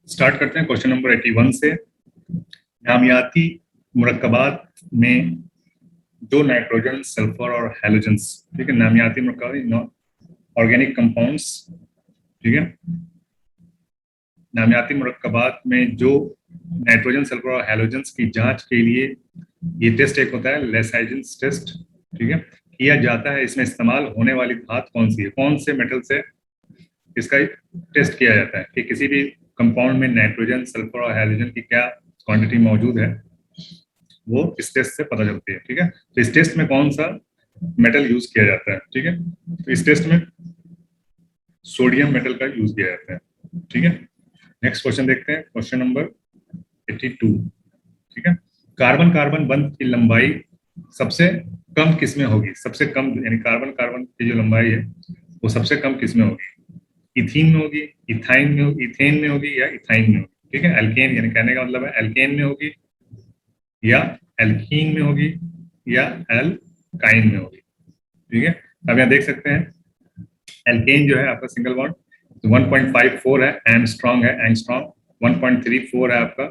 Start करते हैं question number 81 से। नामियाती मुरक्कबात में जो नाइट्रोजन, सल्फर और हैलोजेंस, ठीक है, नामियाती मुरक्कबात ऑर्गेनिक कंपाउंड्स, ठीक है, नामियाती मुरक्कबात में जो नाइट्रोजन, सल्फर और हैलोजेंस की जांच के लिए ये टेस्ट एक होता है लेसाइजेंस टेस्ट, ठीक है, किया जाता है। इसमें इस्तेमाल होने वाली धातु कौन सी है, कौन से मेटल से इसका टेस्ट किया जाता है कि किसी भी कंपाउंड में नाइट्रोजन, सल्फर और हाइड्रोजन की क्या क्वांटिटी मौजूद है, वो इस टेस्ट से पता चलती है। ठीक है, तो इस टेस्ट में कौन सा मेटल यूज किया जाता है, ठीक है, तो इस टेस्ट में सोडियम मेटल का यूज किया जाता है। ठीक है, नेक्स्ट क्वेश्चन देखते हैं, क्वेश्चन नंबर 82। ठीक है, कार्बन कार्बन बंध की लंबाई सबसे कम किस में होगी, सबसे कम यानी कार्बन कार्बन की जो लंबाई है वो सबसे कम किस में होगी, इथीन में होगी, इथाइन में होगी, इथेन में होगी या इथाइन में होगी। ठीक है, एल्केन यानी कहने का मतलब है एल्केन में होगी या एल्कीन में होगी या एल्काइन में होगी। ठीक है, अब यहाँ देख सकते हैं एल्केन जो है आपका सिंगल बॉन्ड 1.54 है, एंगस्ट्रॉन्ग है, एंगस्ट्रॉन्ग 1.34 है आपका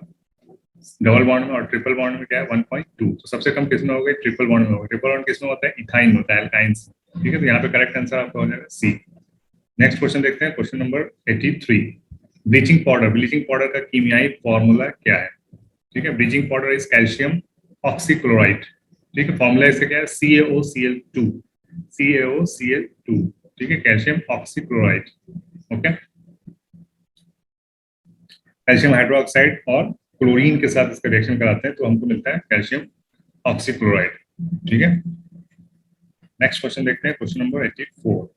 डबल बॉन्ड में, और ट्रिपल बॉन्ड में क्या है 1.2। तो सबसे कम किसमें हो गई, ट्रिपल बॉन्ड में होगा। ट्रिपल बॉन्ड किसमें होता है, इथाइन में होता है, एल्काइंस। ठीक है, तो यहाँ पे करेक्ट आंसर आपका हो जाएगा सी। नेक्स्ट क्वेश्चन देखते हैं, question number 83। Bleaching powder, bleaching powder का कीमियाई फॉर्मूला क्या है। ठीक है, bleaching powder is calcium oxychloride. ठीक है, फॉर्मूला इसका क्या है, CaOCl2, CaOCl2। ठीक है, calcium oxychloride. Okay, calcium hydroxide और क्लोरीन के साथ इसका रिएक्शन कराते हैं तो हमको मिलता है कैल्शियम ऑक्सीक्लोराइड। ठीक है, नेक्स्ट क्वेश्चन देखते हैं, क्वेश्चन नंबर 84।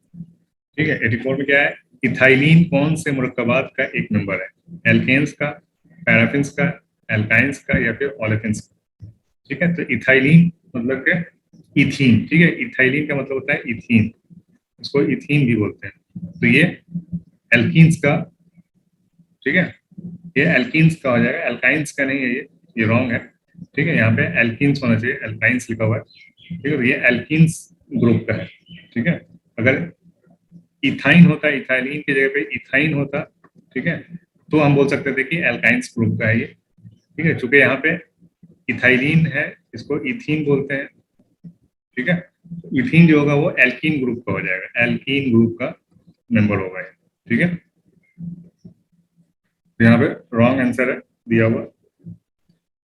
ठीक है, 84 में क्या है, इथाइलिन कौन से मुरक्कबात का एक मेंबर है, एल्केन्स का, पैराफिन्स का, एल्काइंस का या फिर ओलेफिन्स का। ठीक है, तो इथाइलिन मतलब क्या, इथीन। ठीक है, इथाइलिन का मतलब होता है इथीन, इसको इथीन भी बोलते हैं। तो ये एल्कीन्स का, ठीक है, ये एल्कीन्स का हो जाएगा, एल्काइंस का नहीं है, ये रॉन्ग है। ठीक है, यहाँ पे एल्कीन्स होना चाहिए, एल्काइंस लिखा हुआ है। ठीक है, तो ये एल्कीन्स ग्रुप का है। ठीक है, अगर इथाइन होता, इथाइलिन की जगह पे इथाइन होता, ठीक है, तो हम बोल सकते थे कि एल्काइंस ग्रुप का है ये। ठीक है, चूंकि यहाँ पे इथाइलिन है, इसको इथीन बोलते हैं। ठीक है, इथीन जो होगा वो एल्कीन ग्रुप का हो जाएगा, एल्कीन ग्रुप का मेंबर होगा ये। ठीक है, तो यहाँ पे रॉन्ग आंसर है दिया हुआ।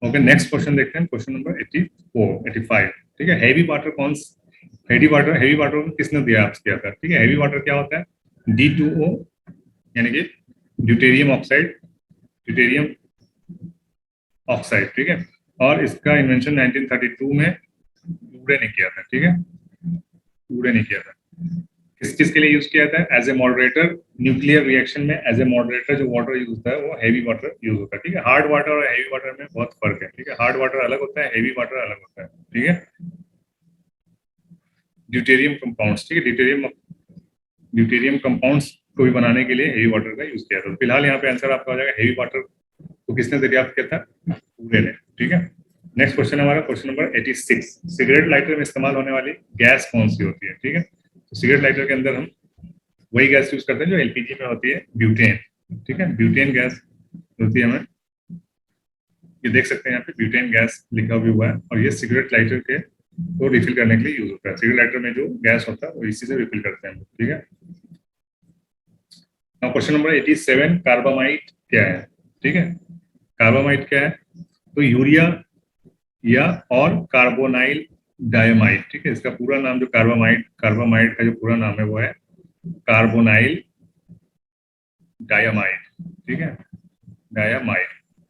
ओके, नेक्स्ट क्वेश्चन देखते हैं, क्वेश्चन नंबर 84 85। ठीक है, हैवी वाटर कौन, हैवी वाटर को किसने दिया आपसे किया था। ठीक है, हैवी वाटर क्या होता है, D2O यानी कि ड्यूटेरियम ऑक्साइड, ड्यूटेरियम ऑक्साइड। ठीक है, और इसका इन्वेंशन 1932 में यूरे ने किया था। ठीक है, यूरे ने किया था। किस चीज के लिए यूज किया था, as a moderator, nuclear reaction में एज ए मॉडरेटर जो वाटर यूज होता है वो हैवी वाटर यूज होता है। ठीक है, हार्ड वाटर और हैवी वाटर में बहुत फर्क है। ठीक है, हार्ड वाटर अलग होता है, हैवी वाटर अलग होता है। ठीक है, ड्यूटेरियम कंपाउंड्स, ठीक है, ड्यूटेरियम कंपाउंड्स को भी बनाने के लिए हेवी वाटर का यूज किया था। फिलहाल यहाँ पे आंसर आपका हो जाएगा हेवी वाटर को किसने दरियाफ्त किया था, पूरे ने। ठीक है, नेक्स्ट क्वेश्चन हमारा क्वेश्चन नंबर 86। सिगरेट लाइटर में इस्तेमाल होने वाली गैस कौन सी होती है। ठीक है, तो सिगरेट लाइटर के अंदर हम वही गैस यूज करते हैं जो एलपीजी में होती है, ब्यूटेन। ठीक है, ब्यूटेन गैस होती है हमें, ये देख सकते हैं यहाँ पे ब्यूटेन गैस लिखा भी हुआ है, और ये सिगरेट लाइटर के को रिफिल करने के लिए यूज होता है। सिगरेट लाइटर में जो गैस होता है वो इसी से रिफिल करते हैं। ठीक है, क्वेश्चन नंबर 87। कार्बामाइट क्या है। ठीक है, कार्बामाइट क्या है, तो यूरिया या और कार्बोनाइल डायमाइड। ठीक है, इसका पूरा नाम जो कार्बामाइड का जो पूरा नाम है वो है कार्बोनाइल डायमाइड। ठीक है, डायमाइड,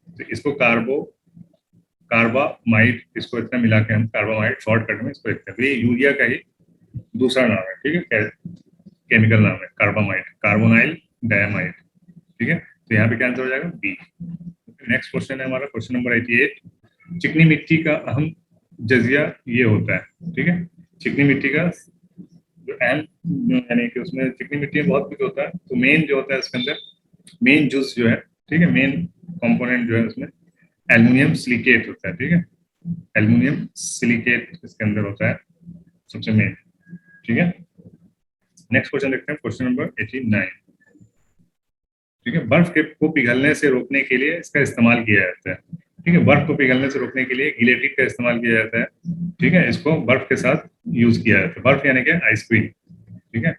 तो इसको कार्बामाइड, इसको इतना मिला के हम कार्बामाइड शॉर्टकट में इसको लिखते हैं। तो ये यूरिया का ही दूसरा नाम है। ठीक है, केमिकल नाम है कार्बामाइड, कार्बोनाइल डायमाइड। ठीक है, तो यहाँ पे क्या आंसर हो जाएगा, बी। नेक्स्ट क्वेश्चन है हमारा क्वेश्चन नंबर 88। चिकनी मिट्टी का अहम जजिया ये होता है। ठीक है, चिकनी मिट्टी का जो अहम यानी कि उसमें चिकनी मिट्टी में बहुत कुछ होता है, तो मेन जो होता है इसके अंदर, मेन जूस जो है, ठीक है, मेन कंपोनेंट जो है उसमें एल्युमिनियम सिलिकेट होता है। ठीक है, एल्युमिनियम सिलिकेट इसके अंदर होता है सबसे मेन। ठीक है, नेक्स्ट क्वेश्चन देखते हैं, क्वेश्चन नंबर 89। ठीक है, बर्फ के को पिघलने से रोकने के लिए इसका इस्तेमाल किया जाता है। ठीक है, बर्फ को पिघलने से रोकने के लिए गिलेटिन का इस्तेमाल किया जाता है। ठीक है, इसको बर्फ के साथ यूज किया जाता है। बर्फ यानी क्या, आइसक्रीम। ठीक है,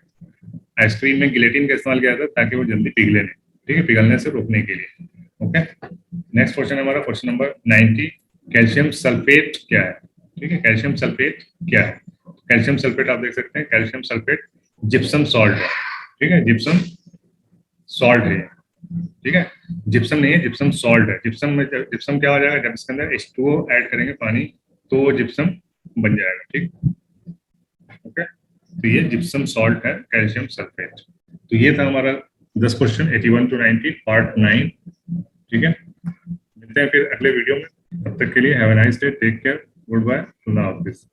आइसक्रीम में गिलेटिन का इस्तेमाल किया जाता है ताकि वो जल्दी पिघले नहीं। ठीक है, पिघलने से रोकने के लिए। ओके, नेक्स्ट क्वेश्चन हमारा क्वेश्चन नंबर 90। कैल्शियम सल्फेट क्या है? ठीक है, कैल्शियम सल्फेट क्या है? कैल्शियम सल्फेट आप देख सकते हैं, कैल्शियम सल्फेट जिप्सम सॉल्ट है। ठीक है, जिप्सम सॉल्ट है। ठीक है, जिप्सम नहीं है, जिप्सम सॉल्ट है। जिप्सम में जिप्सम क्या हो जाएगा, जब इसके अंदर H2O ऐड करेंगे पानी, तो वो जिप्सम बन जाएगा। ठीक, ओके, तो ये जिप्सम सॉल्ट है, कैल्शियम सल्फेट। तो ये था हमारा 10 क्वेश्चन 81 to 90 पार्ट 9। ठीक है, मिलते हैं फिर अगले वीडियो में। तब तक के लिए have a nice day, take care, goodbye, अल्लाह हाफिज।